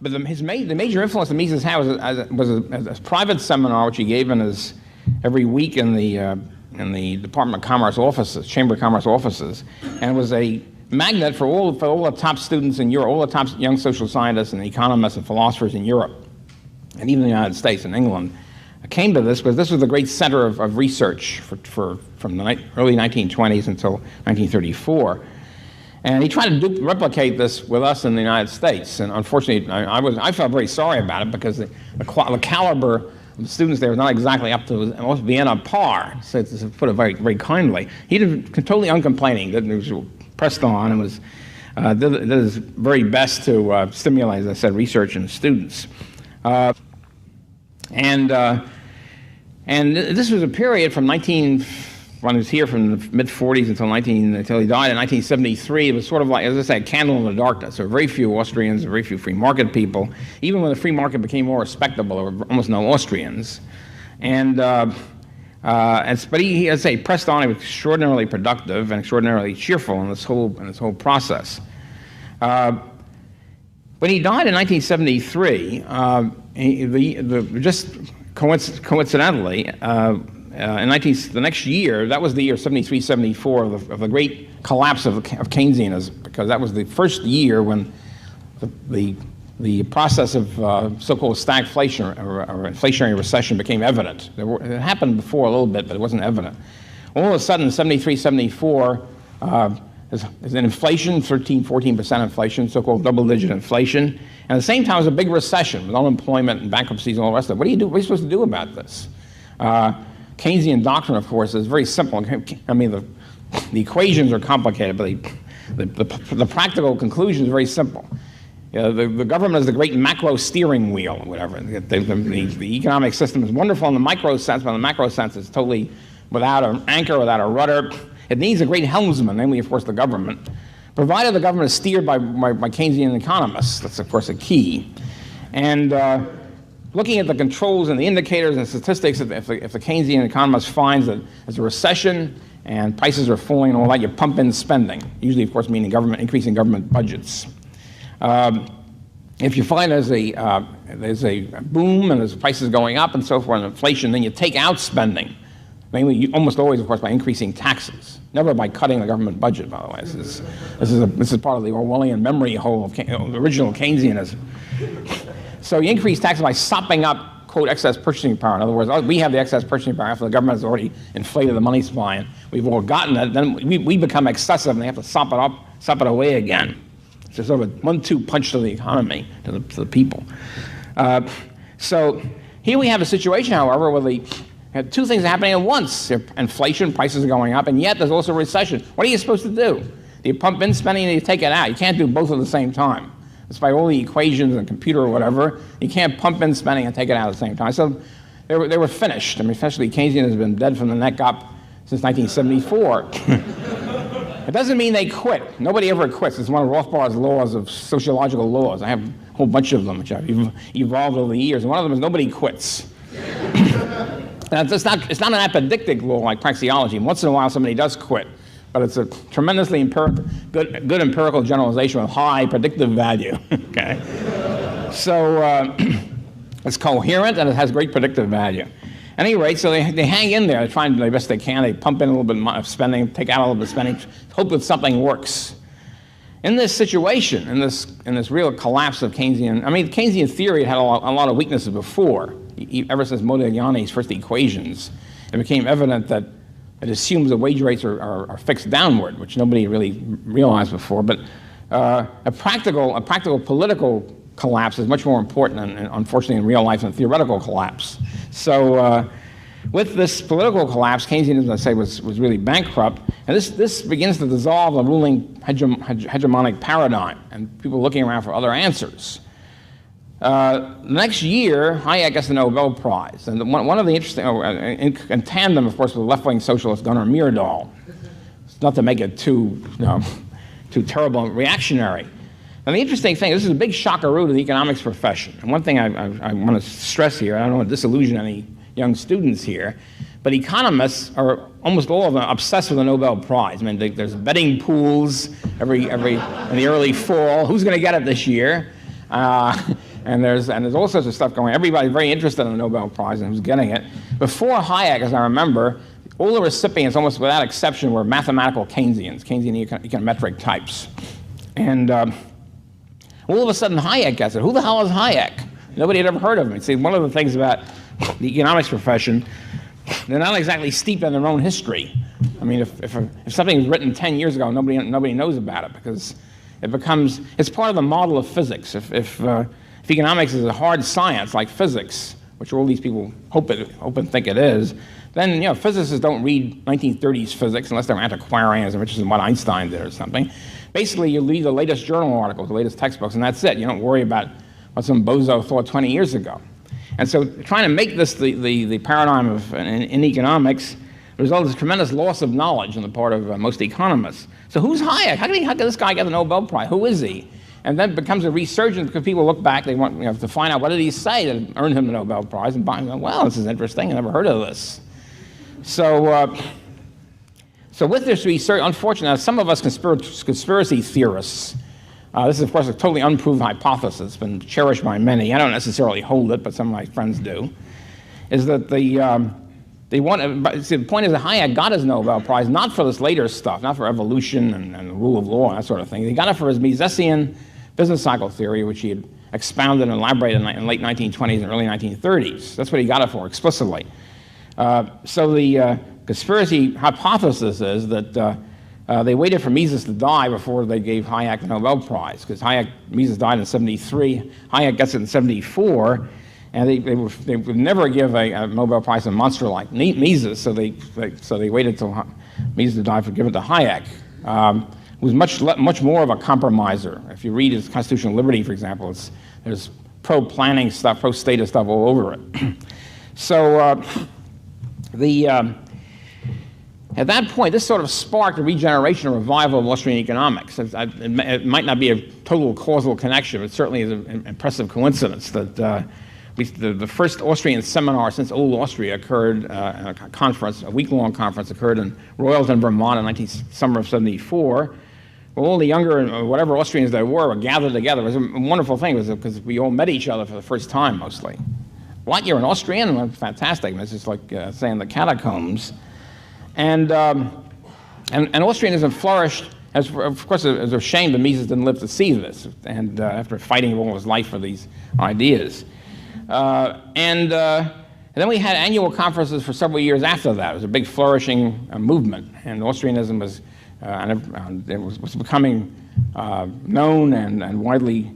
but the major influence that Mises had was a private seminar which he gave every week in the Department of Commerce offices, Chamber of Commerce offices, and it was a magnet for all the top students in Europe, all the top young social scientists and economists and philosophers in Europe, and even the United States and England. I came to this because this was the great center of research from the early 1920s until 1934. And he tried to replicate this with us in the United States. And unfortunately, I felt very sorry about it because the caliber of the students there was not exactly up to almost Vienna par, to put it very, very kindly. He did totally uncomplaining, was pressed on, and did his very best to stimulate, as I said, research in the students. And this was a period from when he was here from the mid-40s until he died in 1973. It was sort of like, as I say, a candle in the darkness. There were very few Austrians, very few free market people. Even when the free market became more respectable, there were almost no Austrians. But he, as I say, pressed on. He was extraordinarily productive and extraordinarily cheerful in this whole process. When he died in 1973, just coincidentally, the next year, that was the year 73, 74 of the great collapse of Keynesianism, because that was the first year when the process of so-called stagflation or inflationary recession became evident. It happened before a little bit, but it wasn't evident. All of a sudden, 73, 74, there's an inflation, 13, 14% inflation, so-called double-digit inflation. And at the same time, it was a big recession with unemployment and bankruptcies and all the rest of it. What are you supposed to do about this? Keynesian doctrine, of course, is very simple. I mean, the equations are complicated, but the practical conclusion is very simple. The government is the great macro steering wheel, or whatever. The economic system is wonderful in the micro sense, but in the macro sense, it's totally without an anchor, without a rudder. It needs a great helmsman, namely, of course, the government. Provided the government is steered by Keynesian economists, that's, of course, a key. And looking at the controls and the indicators and statistics, if the Keynesian economist finds that there's a recession and prices are falling and all that, you pump in spending, usually, of course, meaning increasing government budgets. If you find there's a boom and there's prices going up and so forth, and inflation, then you take out spending. Mainly, almost always, of course, by increasing taxes. Never by cutting the government budget, by the way. This is part of the Orwellian memory hole of the original Keynesianism. So you increase taxes by sopping up, quote, excess purchasing power. In other words, we have the excess purchasing power after the government has already inflated the money supply, and we've all gotten it. Then we become excessive, and they have to sop it away again. It's just sort of a 1-2 punch to the economy, to the people. So here we have a situation, however, where had two things happening at once. Inflation, prices are going up, and yet there's also a recession. What are you supposed to do? Do you pump in spending or do you take it out? You can't do both at the same time. Despite all the equations and computer or whatever, you can't pump in spending and take it out at the same time. So they were finished. I mean, essentially, Keynesian has been dead from the neck up since 1974. It doesn't mean they quit. Nobody ever quits. It's one of Rothbard's laws of sociological laws. I have a whole bunch of them which have evolved over the years. And one of them is nobody quits. Now, it's not an apodictic law like praxeology. Once in a while, somebody does quit, but it's a tremendously good empirical generalization with high predictive value. Okay, so it's coherent and it has great predictive value. At any rate, so they hang in there. They try and do the best they can. They pump in a little bit of spending, take out a little bit of spending, hope that something works. In this situation, in this real collapse of Keynesian, I mean, Keynesian theory had a lot of weaknesses before. Ever since Modigliani's first equations, it became evident that it assumes that wage rates are fixed downward, which nobody really realized before. But a practical political collapse is much more important, unfortunately, in real life than theoretical collapse. So with this political collapse, Keynesianism, I say, was really bankrupt, and this begins to dissolve the ruling hegemonic paradigm, and people looking around for other answers. Next year, Hayek gets the Nobel Prize, and one of the interesting, in tandem, of course, with left-wing socialist Gunnar Myrdal. It's not to make it too terrible and reactionary. And the interesting thing, this is a big shockaroo to the economics profession. And one thing I want to stress here, I don't want to disillusion any young students here, but economists are almost all of them obsessed with the Nobel Prize. I mean, there's betting pools every in the early fall. Who's going to get it this year? And there's all sorts of stuff going on. Everybody's very interested in the Nobel Prize and who's getting it. Before Hayek, as I remember, all the recipients, almost without exception, were mathematical Keynesians, Keynesian econometric types. And all of a sudden, Hayek gets it. Who the hell is Hayek? Nobody had ever heard of him. See, one of the things about the economics profession, they're not exactly steeped in their own history. I mean, if something was written 10 years ago, nobody knows about it because it's part of the model of physics. If economics is a hard science like physics, which all these people hope and think it is, then physicists don't read 1930s physics unless they're antiquarians, which is what Einstein did or something. Basically, you read the latest journal articles, the latest textbooks, and that's it. You don't worry about what some bozo thought 20 years ago. And so trying to make this the paradigm in economics, the result is tremendous loss of knowledge on the part of most economists. So who's Hayek? How did this guy get the Nobel Prize? Who is he? And then it becomes a resurgence because people look back, they want to find out what did he say that earned him the Nobel Prize, and well, this is interesting, I never heard of this. So with this research, unfortunately, some of us conspiracy theorists, this is, of course, a totally unproved hypothesis. It's been cherished by many. I don't necessarily hold it, but some of my friends do. Is that the point is that Hayek got his Nobel Prize not for this later stuff, not for evolution and the rule of law and that sort of thing. He got it for his Misesian business cycle theory, which he had expounded and elaborated in late 1920s and early 1930s. That's what he got it for explicitly. So the conspiracy hypothesis is that they waited for Mises to die before they gave Hayek the Nobel Prize, because Mises died in 73, Hayek gets it in 74, and they would never give a Nobel Prize to a monster like Mises, so they waited till Mises to die to give it to Hayek, who was much more of a compromiser. If you read his Constitution of Liberty, for example, there's pro-planning stuff, pro-status stuff all over it. So at that point, this sort of sparked a regeneration or revival of Austrian economics. It might not be a total causal connection, but certainly is an impressive coincidence that the first Austrian seminar since Old Austria occurred, a week-long conference occurred in Royalton, Vermont in summer of '74. Well, all the younger, whatever Austrians there were gathered together. It was a wonderful thing because we all met each other for the first time, mostly. What, you're an Austrian? Well, fantastic. It's just like saying the catacombs. And Austrianism flourished, of course, it was a shame that Mises didn't live to see this, and after fighting all his life for these ideas. And then we had annual conferences for several years after that. It was a big flourishing movement, and Austrianism was becoming known and widely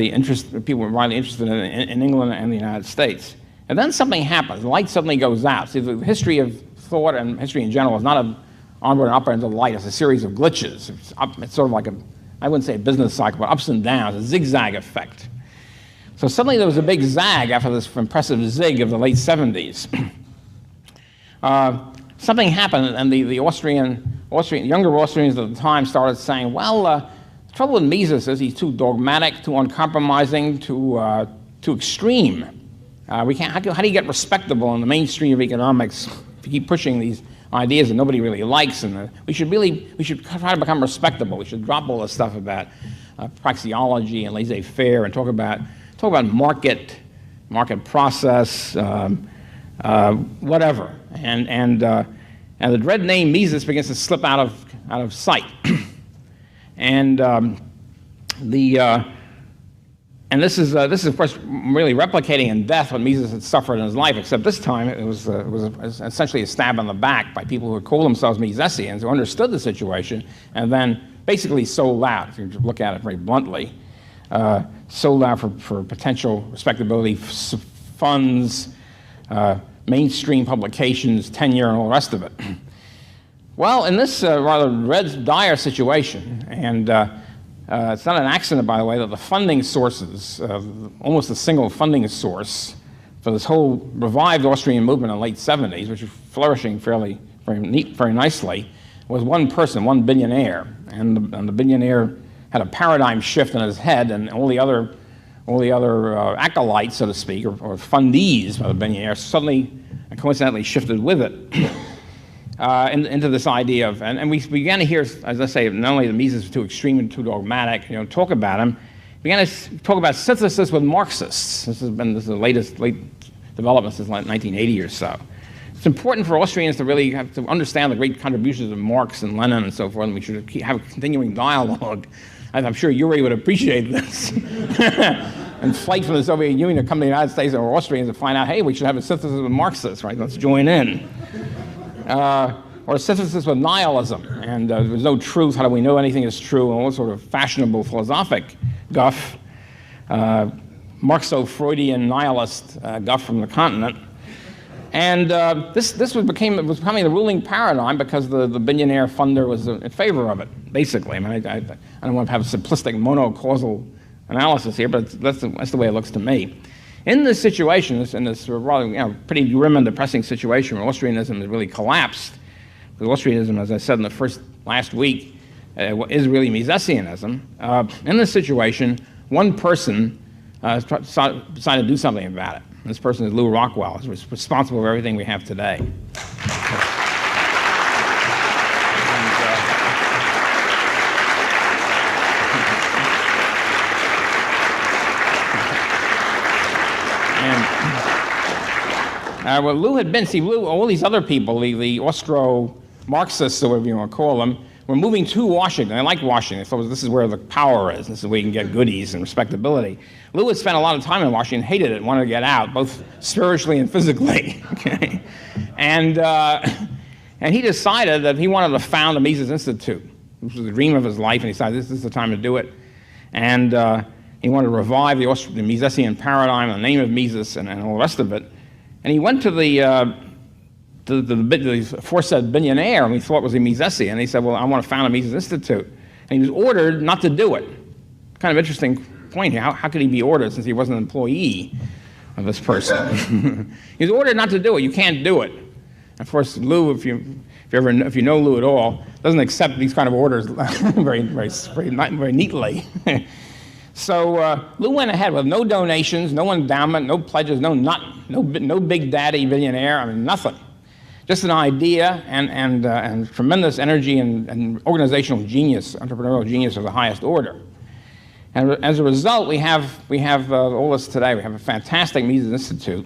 interested. People were widely interested in England and the United States. And then something happens. The light suddenly goes out. See, the history of thought and history in general is not an onward and upward into the light. It's a series of glitches. It's sort of like I wouldn't say a business cycle, but ups and downs, a zigzag effect. So suddenly there was a big zag after this impressive zig of the late 70s. Something happened, and the younger Austrians at the time started saying, well, the trouble with Mises is he's too dogmatic, too uncompromising, too extreme. How do you get respectable in the mainstream of economics if you keep pushing these ideas that nobody really likes? And we should try to become respectable. We should drop all this stuff about praxeology and laissez-faire and talk about market process, whatever. And the dread name Mises begins to slip out of sight. And And this is of course really replicating in death what Mises had suffered in his life, except this time it was essentially a stab on the back by people who called themselves Misesians, who understood the situation and then basically sold out, if you look at it very bluntly, sold out for potential respectability funds, mainstream publications, tenure, and all the rest of it. Well, in this rather dire situation, and it's not an accident, by the way, that the funding sources, almost a single funding source for this whole revived Austrian movement in the late 70s, which was flourishing very nicely, was one person, one billionaire. And the billionaire had a paradigm shift in his head, and all the other acolytes, so to speak, or fundees by the billionaire, suddenly and coincidentally shifted with it. Into this idea of, and we began to hear, as I say, not only that Mises was too extreme and too dogmatic, talk about him, began to talk about synthesis with Marxists. This is the late development since 1980 or so. It's important for Austrians to really have to understand the great contributions of Marx and Lenin and so forth, and we should have a continuing dialogue. I'm sure Yuri would appreciate this. And flight from the Soviet Union to come to the United States or Austrians to find out, hey, we should have a synthesis with Marxists, right? Let's join in. Or a synthesis with nihilism, and there's no truth, how do we know anything is true, and all sort of fashionable philosophic guff, Marxo-Freudian nihilist guff from the continent. And this was becoming the ruling paradigm because the billionaire funder was in favor of it, basically. I mean, I don't want to have a simplistic monocausal analysis here, but that's the way it looks to me. In this situation, in this rather pretty grim and depressing situation where Austrianism has really collapsed, because Austrianism, as I said in the last week, is really Misesianism. In this situation, one person decided to do something about it. And this person is Lew Rockwell, who's responsible for everything we have today. Well, Lew had been, all these other people, the Austro-Marxists, or whatever you want to call them, were moving to Washington. They liked Washington. They thought this is where the power is. This is where you can get goodies and respectability. Lew had spent a lot of time in Washington, hated it, wanted to get out, both spiritually and physically. Okay? And he decided that he wanted to found a Mises Institute. This was the dream of his life, and he decided this is the time to do it. And he wanted to revive the Misesian paradigm, the name of Mises, and all the rest of it. And he went to the aforesaid billionaire, and he thought was a Misesian, and he said, well, I want to found a Mises Institute. And he was ordered not to do it. Kind of interesting point here. How could he be ordered since he wasn't an employee of this person? He was ordered not to do it. You can't do it. Of course, Lew, if you know Lew at all, doesn't accept these kind of orders very neatly. So Lew went ahead with no donations, no endowment, no pledges, no big daddy billionaire, I mean, nothing. Just an idea and tremendous energy and organizational genius, entrepreneurial genius of the highest order. And as a result, we have all this today. We have a fantastic Mises Institute.